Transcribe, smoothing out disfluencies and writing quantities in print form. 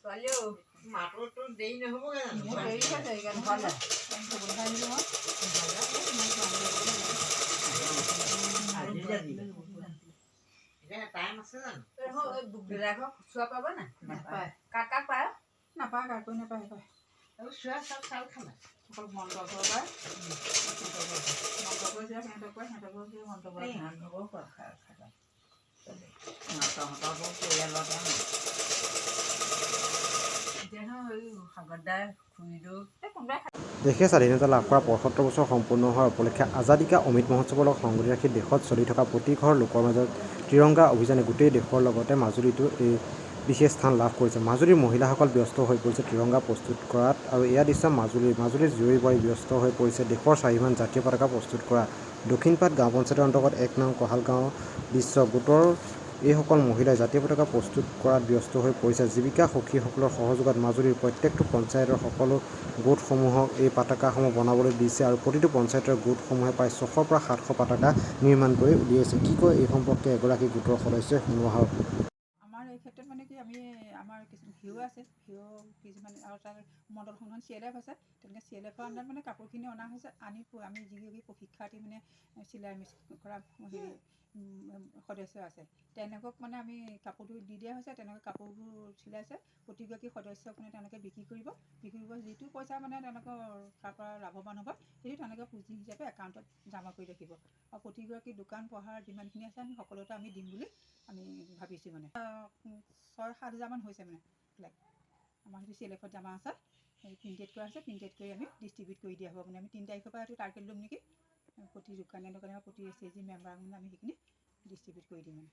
মাতটো দেৰি নহ'বগৈ জানো? দেৰি হৈছে সেইকাৰণে টাইম আছে জানো? খুচুৰা পাব নাই? নাপায়। কাক কাক পায়? নাপায়, কাকো নাপায়। চোৱা চব চাউল খালে অকল মন্ত্ৰ ঘৰ পায়। মন্ত্ৰ কৰি দিয়া সিহঁতক কয়, সিহঁতক মন্ত্ৰ কৰে। দেশে স্বাধীনতা লাভ কৰা ৭৫ বছৰ সম্পূৰ্ণ হোৱাৰ উপলক্ষে আজাদী কা অমৃত মহোৎসৱৰ লগত সংগতি ৰাখি দেশত চলি থকা প্ৰতি ঘৰ লোকৰ মাজত ত্ৰিৰংগা অভিযানে গোটেই দেশৰ লগতে মাজুলীতো এই বিশেষ স্থান লাভ কৰিছে। মাজুলীৰ মহিলাসকল ব্যস্ত হৈ পৰিছে ত্ৰিৰংগা প্ৰস্তুত কৰাত আৰু এয়া দৃশ্য মাজুলীৰ জীয়ৰী বোৱাৰী ব্যস্ত হৈ পৰিছে দেশৰ স্বাভিমান জাতীয় পতাকা প্ৰস্তুত কৰা। দক্ষিণপাট গাঁও পঞ্চায়তৰ অন্তৰ্গত ১ নং কঁহাল গাঁৱৰ দৃশ্য। গোটৰ এইসকল মহিলাই জাতীয় পতাকা প্ৰস্তুত কৰাত ব্যস্ত হৈ পৰিছে। জীৱিকা সখীসকলৰ সহযোগত মাজুলীৰ প্ৰত্যেকটো পঞ্চায়তৰ সকলো গোটসমূহক এই পতাকাসমূহ বনাবলৈ দিছে আৰু প্ৰতিটো পঞ্চায়তৰ গোটসমূহে প্ৰায় ৬০০ পৰা ৭০০ পতাকা নিৰ্মাণ কৰি উলিয়াইছে। কি কয় এই সম্পৰ্কে এগৰাকী গোটৰ সদস্যই শুনোৱা হওক। আমাৰ এই ক্ষেত্ৰত মানে কি আমি আমাৰ ভিউ আছে, ভিউ কিছুমান আৰু তাৰ মণ্ডলখন CLF আছে। তেনেকৈ CLFৰ আণ্ডাৰত মানে কাপোৰখিনি অনা হৈছে। আনি আমি যিগৰাকী প্ৰশিক্ষাৰ্থী মানে চিলাই মেচিন কৰা হেৰি সদস্য আছে তেওঁলোকক মানে আমি কাপোৰটো দি দিয়া হৈছে। তেনেকৈ কাপোৰবোৰ চিলাইছে। প্ৰতিগৰাকী সদস্যক মানে তেওঁলোকে বিক্ৰী কৰিব যিটো পইচা মানে তেওঁলোকৰ তাৰপৰা লাভৱান হ'ব সেইটো তেওঁলোকে পুঁজি হিচাপে একাউণ্টত জমা কৰি ৰাখিব। আৰু প্ৰতিগৰাকী দোকান পোহাৰ যিমানখিনি আছে আমি সকলোতে আমি দিম বুলি আমি ভাবিছোঁ। মানে ৬-৭ হাজাৰমান হৈছে মানে ফ্লেগ আমাৰ সেইটো CLFত জমা আছে। সেই প্ৰিণ্টেড কৰা আছে। প্ৰিণ্টেড কৰি আমি ডিষ্ট্ৰিবিউট কৰি দিয়া হ'ব। মানে আমি ৩ তাৰিখৰ পৰা এইটো টাৰ্গেট ল'ম নেকি। প্ৰতি দোকানে প্ৰতি SHG মেম্বাৰক মানে আমি সেইখিনি ডিষ্ট্ৰিবিউট কৰি দিম মানে।